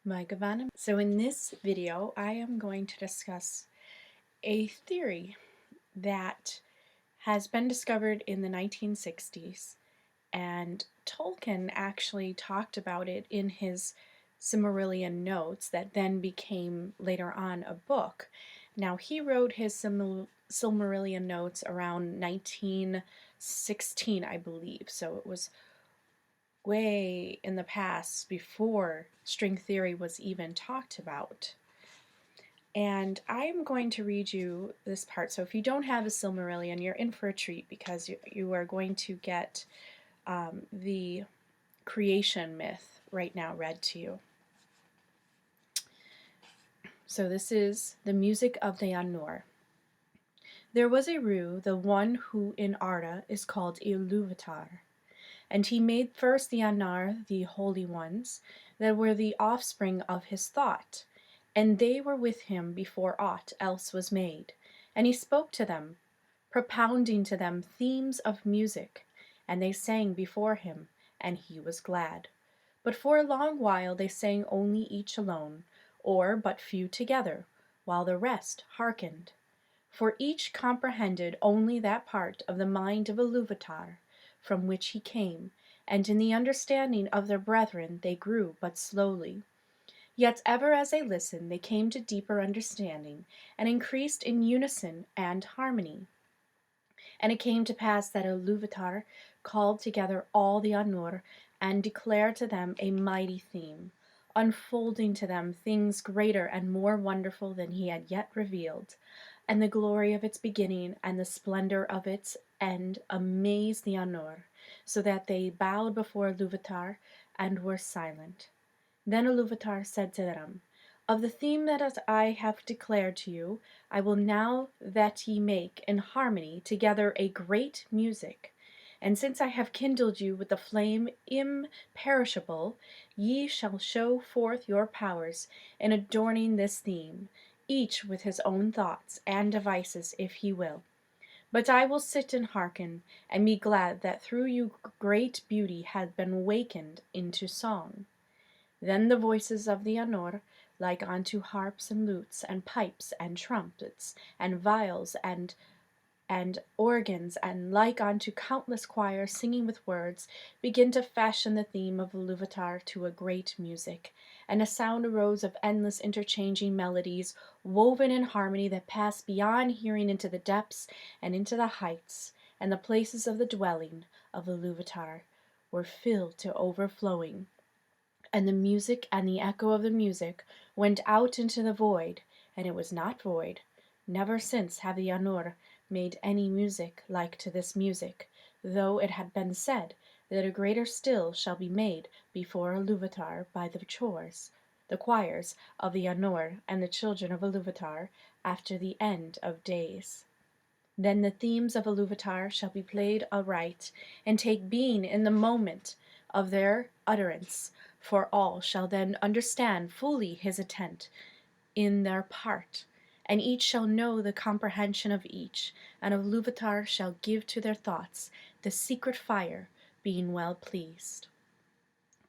my Gavanna. So in this video, I am going to discuss a theory that has been discovered in the 1960s, and Tolkien actually talked about it in his Silmarillion notes that then became later on a book. Now, he wrote his Silmarillion notes around 1916, I believe, so it was way in the past before string theory was even talked about. And I'm going to read you this part. So if you don't have a Silmarillion, you're in for a treat because you are going to get the creation myth right now read to you. So this is the music of the Ainur. There was a Rue, the one who in Arda is called Iluvatar. And he made first the Ainur, the holy ones, that were the offspring of his thought, and they were with him before aught else was made. And he spoke to them, propounding to them themes of music, and they sang before him, and he was glad. But for a long while they sang only each alone, or but few together, while the rest hearkened. For each comprehended only that part of the mind of Iluvatar, from which he came, and in the understanding of their brethren they grew but slowly. Yet ever as they listened they came to deeper understanding, and increased in unison and harmony. And it came to pass that Iluvatar called together all the Ainur, and declared to them a mighty theme, unfolding to them things greater and more wonderful than he had yet revealed. And the glory of its beginning and the splendor of its end amazed the Ainur, so that they bowed before Iluvatar and were silent. Then Iluvatar said to them, Of the theme that I have declared to you, I will now that ye make in harmony together a great music. And since I have kindled you with the flame imperishable, ye shall show forth your powers in adorning this theme, each with his own thoughts and devices if he will. But I will sit and hearken, and be glad that through you great beauty has been wakened into song. Then the voices of the Ainur, like unto harps and lutes and pipes and trumpets and viols and organs, and like unto countless choirs singing with words, begin to fashion the theme of Iluvatar to a great music, and a sound arose of endless interchanging melodies, woven in harmony that passed beyond hearing into the depths and into the heights, and the places of the dwelling of Iluvatar were filled to overflowing. And the music and the echo of the music went out into the void, and it was not void. Never since have the Ainur made any music like to this music, though it had been said that a greater still shall be made before Iluvatar by the choirs of the Ainur and the children of Iluvatar after the end of days. Then the themes of Iluvatar shall be played aright, and take being in the moment of their utterance, for all shall then understand fully his intent in their part, and each shall know the comprehension of each, and Iluvatar shall give to their thoughts the secret fire, being well pleased.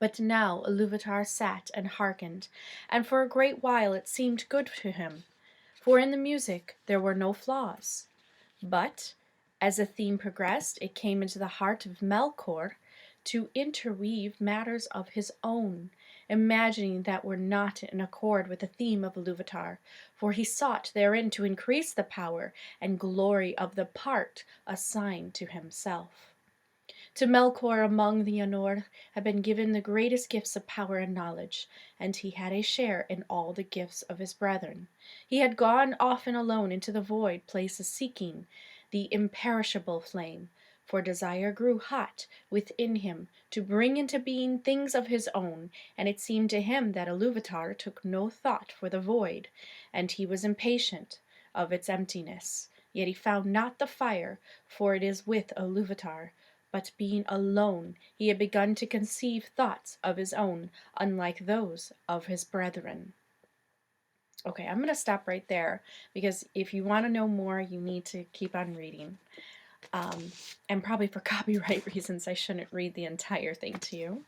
But now Iluvatar sat and hearkened, and for a great while it seemed good to him, for in the music there were no flaws. But as the theme progressed, it came into the heart of Melkor to interweave matters of his own, imagining that were not in accord with the theme of Iluvatar, for he sought therein to increase the power and glory of the part assigned to himself. To Melkor among the Ainur had been given the greatest gifts of power and knowledge, and he had a share in all the gifts of his brethren. He had gone often alone into the void places seeking the imperishable flame, for desire grew hot within him to bring into being things of his own, and it seemed to him that Iluvatar took no thought for the void, and he was impatient of its emptiness. Yet he found not the fire, for it is with Iluvatar. But being alone, he had begun to conceive thoughts of his own, unlike those of his brethren. Okay, I'm going to stop right there, because if you want to know more, you need to keep on reading. And probably for copyright reasons, I shouldn't read the entire thing to you.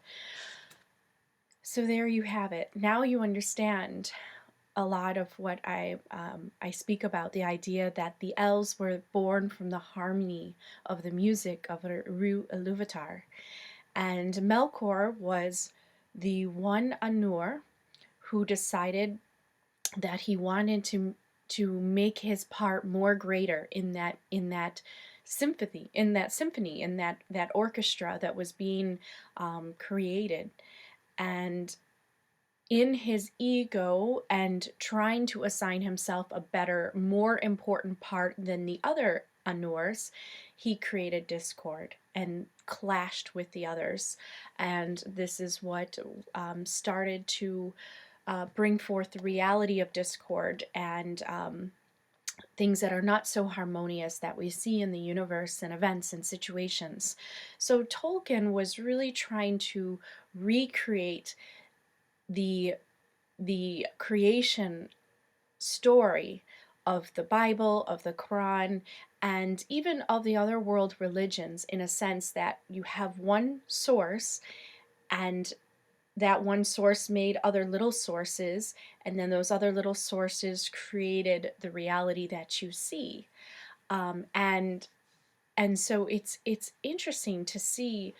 So there you have it. Now you understand a lot of what I speak about, the idea that the elves were born from the harmony of the music of Ru Iluvatar. And Melkor was the one Ainur who decided that he wanted to make his part more greater in that orchestra that was being created. And in his ego and trying to assign himself a better, more important part than the other Ainurs, he created discord and clashed with the others. And this is what started to bring forth the reality of discord and things that are not so harmonious that we see in the universe and events and situations. So Tolkien was really trying to recreate the the creation story of the Bible, of the Quran, and even of the other world religions, in a sense that you have one source, and that one source made other little sources, and then those other little sources created the reality that you see. And so it's interesting to see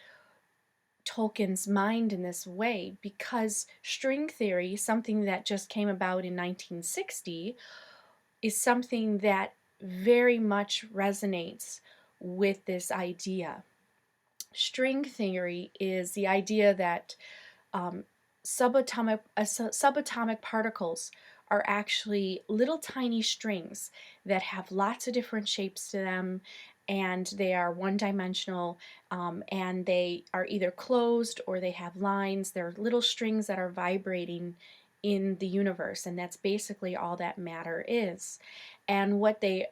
Tolkien's mind in this way, because string theory, something that just came about in 1960, is something that very much resonates with this idea. String theory is the idea that um, subatomic particles are actually little tiny strings that have lots of different shapes to them, and they are one-dimensional, and they are either closed or they have lines. They're little strings that are vibrating in the universe, and that's basically all that matter is. And what the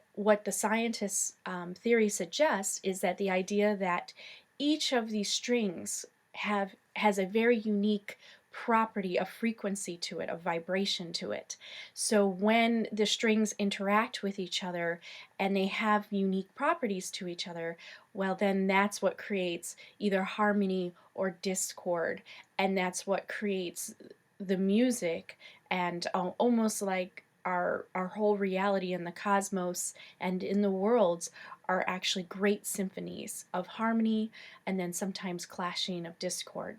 scientists' theory suggests is that the idea that each of these strings has a very unique property of frequency to it, of vibration to it. So when the strings interact with each other and they have unique properties to each other, well, then that's what creates either harmony or discord, and that's what creates the music, and almost like our whole reality in the cosmos and in the worlds are actually great symphonies of harmony and then sometimes clashing of discord.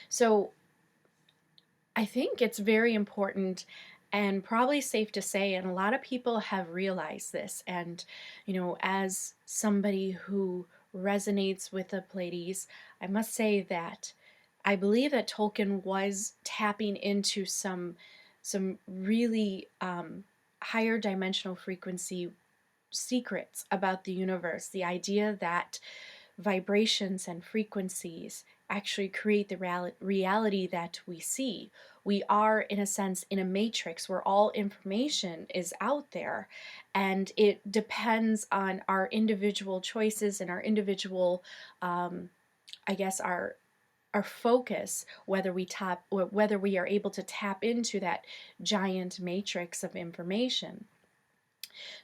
So I think it's very important and probably safe to say, and a lot of people have realized this. And, as somebody who resonates with the Pleiades, I must say that I believe that Tolkien was tapping into some really higher dimensional frequency secrets about the universe. The idea that vibrations and frequencies actually create the reality that we see. We are, in a sense, in a matrix where all information is out there, and it depends on our individual choices and our individual, I guess, our focus, whether we are able to tap into that giant matrix of information.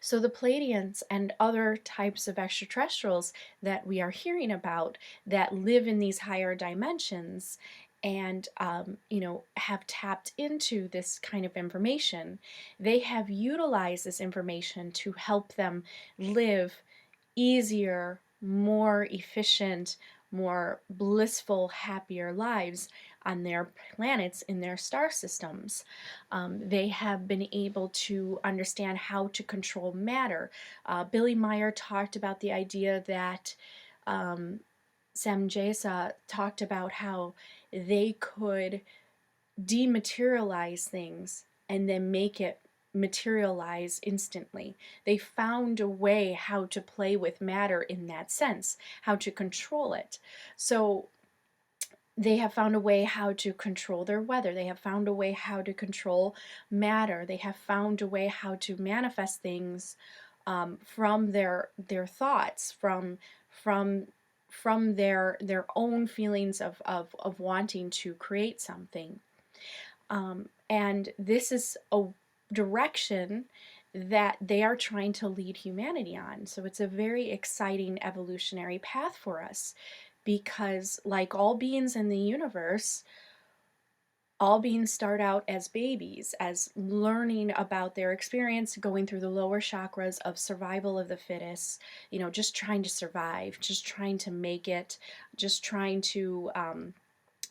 So the Pleiadians and other types of extraterrestrials that we are hearing about that live in these higher dimensions and have tapped into this kind of information, they have utilized this information to help them live easier, more efficient, more blissful, happier lives on their planets in their star systems. They have been able to understand how to control matter. Billy Meyer talked about the idea that Samjesa talked about how they could dematerialize things and then make it materialize instantly. They found a way how to play with matter in that sense, how to control it. So they have found a way how to control their weather. They have found a way how to control matter. They have found a way how to manifest things from their thoughts, from their own feelings of wanting to create something. And this is a direction that they are trying to lead humanity on. So it's a very exciting evolutionary path for us, because like all beings in the universe, all being start out as babies, as learning about their experience, going through the lower chakras of survival of the fittest, just trying to survive, just trying to make it, just trying to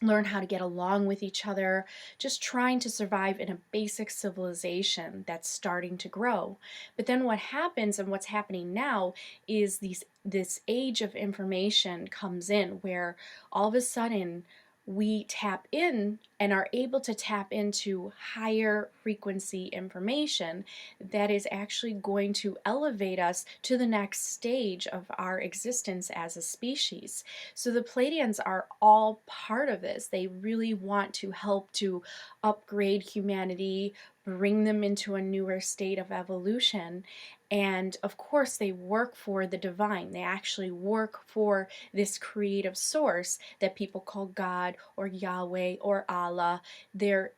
learn how to get along with each other, just trying to survive in a basic civilization that's starting to grow. But then what happens, and what's happening now, is this age of information comes in where all of a sudden we tap in and are able to tap into higher frequency information that is actually going to elevate us to the next stage of our existence as a species. So the Pleiadians are all part of this. They really want to help to upgrade humanity, bring them into a newer state of evolution. And of course, they work for the divine. They actually work for this creative source that people call God or Yahweh or Allah. There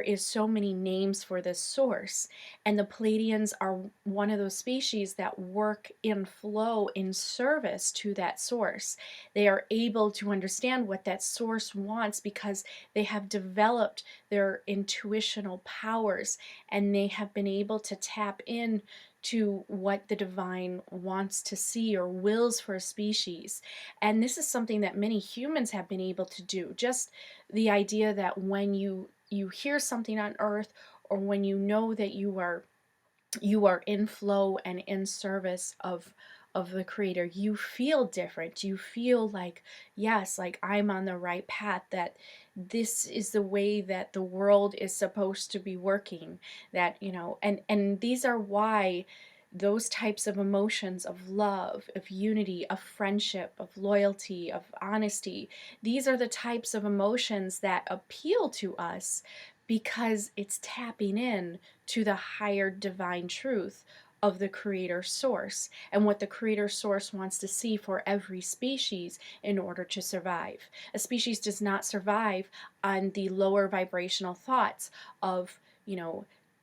is so many names for this source. And the Pleiadians are one of those species that work in flow in service to that source. They are able to understand what that source wants because they have developed their intuitional powers, and they have been able to tap in to what the divine wants to see or wills for a species. And this is something that many humans have been able to do. Just the idea that when you hear something on earth, or when you know that you are in flow and in service of the creator, you feel different. You feel like, yes, like I'm on the right path, that this is the way that the world is supposed to be working, that and these are why those types of emotions of love, of unity, of friendship, of loyalty, of honesty, these are the types of emotions that appeal to us, because it's tapping in to the higher divine truth of the creator source and what the creator source wants to see for every species in order to survive. A species does not survive on the lower vibrational thoughts of,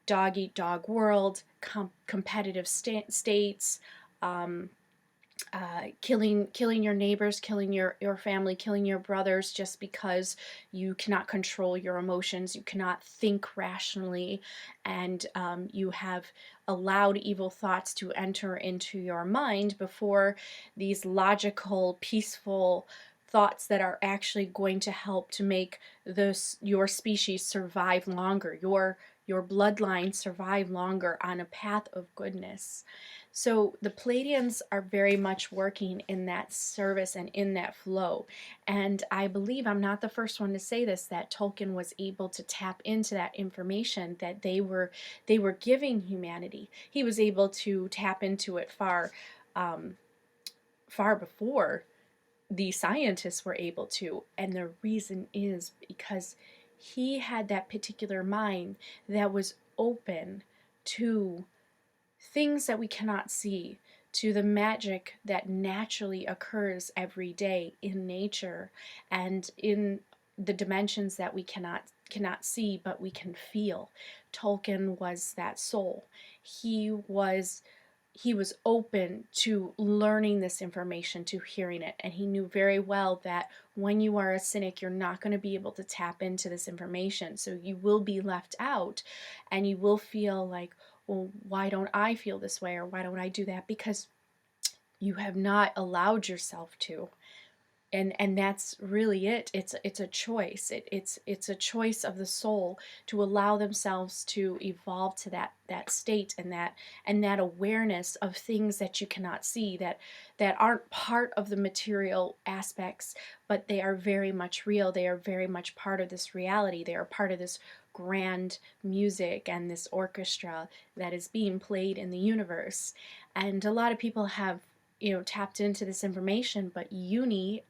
dog eat dog world, competitive states, um, killing your neighbors, killing your family, killing your brothers just because you cannot control your emotions, you cannot think rationally, and you have allowed evil thoughts to enter into your mind before these logical, peaceful thoughts that are actually going to help to make your species survive longer, your bloodline survive longer on a path of goodness. So the Pleiadians are very much working in that service and in that flow. And I believe I'm not the first one to say this, that Tolkien was able to tap into that information that they were giving humanity. He was able to tap into it far before the scientists were able to. And the reason is because he had that particular mind that was open to things that we cannot see, to the magic that naturally occurs every day in nature and in the dimensions that we cannot see but we can feel. Tolkien was that soul. He was open to learning this information, to hearing it, and he knew very well that when you are a cynic, you're not going to be able to tap into this information. So you will be left out, and you will feel like, well, why don't I feel this way, or why don't I do that? Because you have not allowed yourself to. And that's really it. It's a choice. It's a choice of the soul to allow themselves to evolve to that state, and that awareness of things that you cannot see, that aren't part of the material aspects, but they are very much real. They are very much part of this reality. They are part of this grand music and this orchestra that is being played in the universe. And a lot of people have tapped into this information, but uni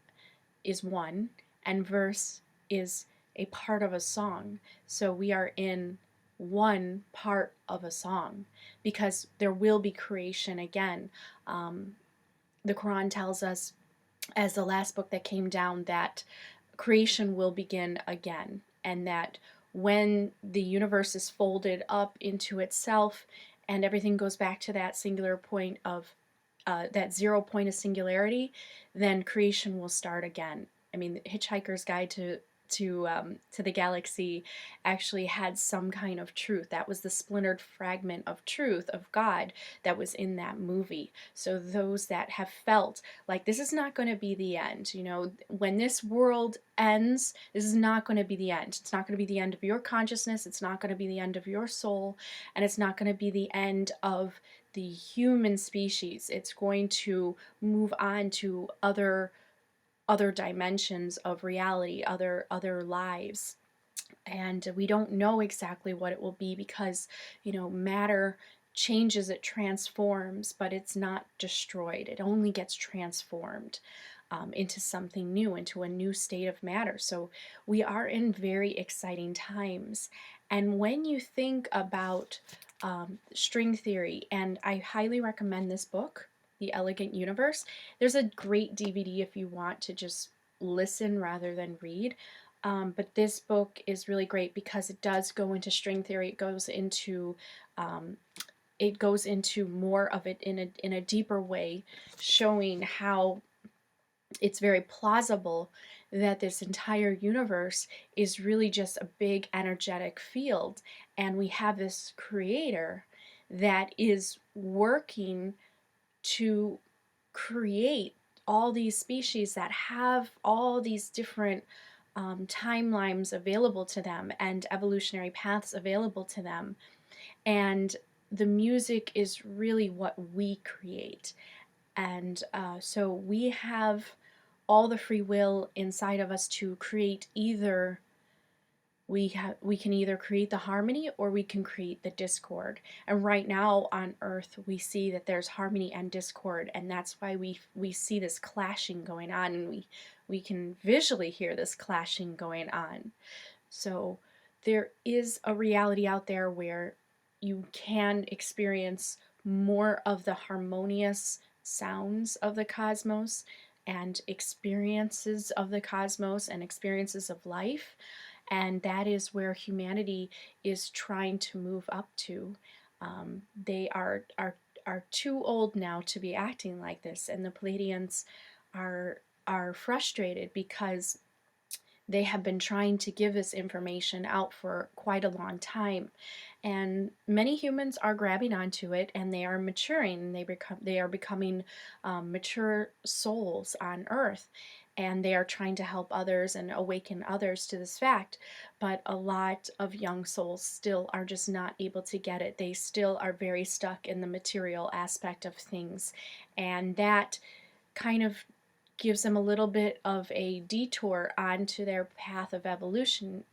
is one, and verse is a part of a song. So we are in one part of a song, because there will be creation again. The Quran tells us, as the last book that came down, that creation will begin again, and that when the universe is folded up into itself and everything goes back to that singular point of that 0 point of singularity, then creation will start again. I mean, the Hitchhiker's Guide to to the galaxy actually had some kind of truth. That was the splintered fragment of truth of God that was in that movie. So those that have felt like this is not going to be the end, when this world ends, this is not going to be the end. It's not going to be the end of your consciousness. It's not going to be the end of your soul, and it's not going to be the end of the human species. It's going to move on to other dimensions of reality, other lives. And we don't know exactly what it will be because, matter changes, it transforms, but it's not destroyed. It only gets transformed into something new, into a new state of matter. So we are in very exciting times. And when you think about string theory, and I highly recommend this book, The Elegant Universe. There's a great DVD if you want to just listen rather than read. But this book is really great because it does go into string theory. Um, it goes into more of it in a deeper way, showing how it's very plausible that this entire universe is really just a big energetic field, and we have this creator that is working to create all these species that have all these different timelines available to them and evolutionary paths available to them. And the music is really what we create. And so we have all the free will inside of us to create either. We can either create the harmony or we can create the discord. And right now on Earth, we see that there's harmony and discord, and that's why we see this clashing going on, and we can visually hear this clashing going on. So there is a reality out there where you can experience more of the harmonious sounds of the cosmos and experiences of the cosmos and experiences of life. And that is where humanity is trying to move up to. They are too old now to be acting like this, and the Pleiadians are frustrated because they have been trying to give this information out for quite a long time, and many humans are grabbing onto it, and they are maturing. They are becoming mature souls on Earth, and they are trying to help others and awaken others to this fact. But a lot of young souls still are just not able to get it. They still are very stuck in the material aspect of things, and that kind of gives them a little bit of a detour onto their path of evolution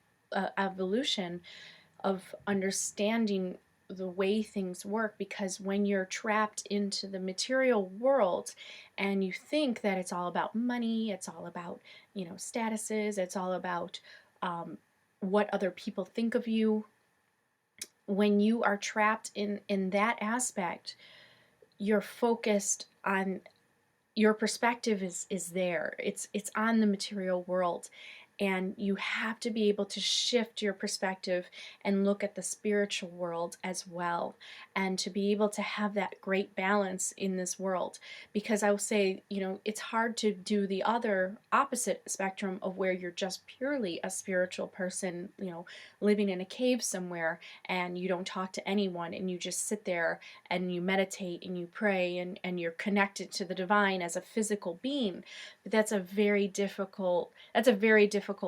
of understanding the way things work. Because when you're trapped into the material world and you think that it's all about money, it's all about statuses, it's all about what other people think of you, when you are trapped in that aspect, you're focused on, your perspective is there. It's on the material world, and you have to be able to shift your perspective and look at the spiritual world as well, and to be able to have that great balance in this world. Because I will say, it's hard to do the other opposite spectrum of where you're just purely a spiritual person, living in a cave somewhere, and you don't talk to anyone, and you just sit there and you meditate and you pray, and you're connected to the divine as a physical being. But that's a very difficult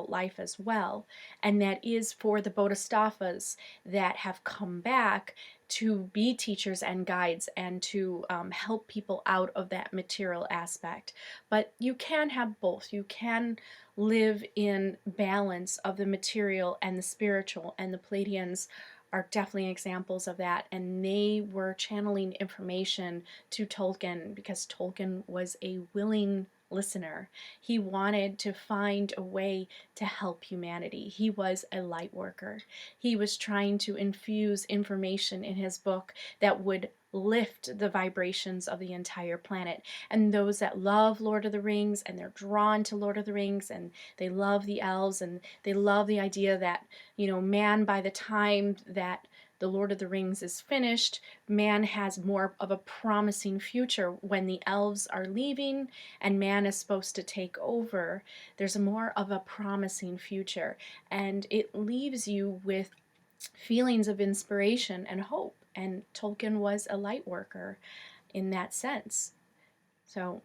life as well. And that is for the bodhisattvas that have come back to be teachers and guides, and to help people out of that material aspect. But you can have both. You can live in balance of the material and the spiritual, and the Pleiadians are definitely examples of that. And they were channeling information to Tolkien because Tolkien was a willing listener. He wanted to find a way to help humanity. He was a light worker. He was trying to infuse information in his book that would lift the vibrations of the entire planet. And those that love Lord of the Rings, and they're drawn to Lord of the Rings, and they love the elves, and they love the idea that, man, by the time that The Lord of the Rings is finished, man has more of a promising future. When the elves are leaving and man is supposed to take over, there's more of a promising future. And it leaves you with feelings of inspiration and hope. And Tolkien was a light worker in that sense. So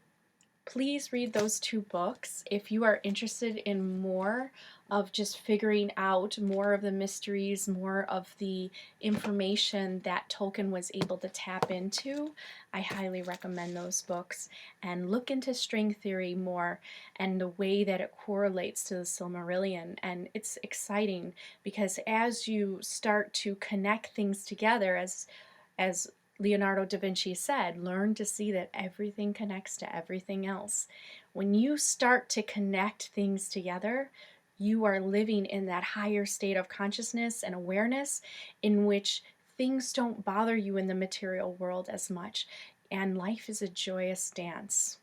please read those 2 books if you are interested in more of just figuring out more of the mysteries, more of the information that Tolkien was able to tap into. I highly recommend those books, and look into string theory more and the way that it correlates to the Silmarillion. And it's exciting because as you start to connect things together, as Leonardo da Vinci said, learn to see that everything connects to everything else. When you start to connect things together, you are living in that higher state of consciousness and awareness in which things don't bother you in the material world as much, and life is a joyous dance.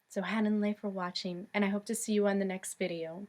So Hananle for watching, and I hope to see you on the next video.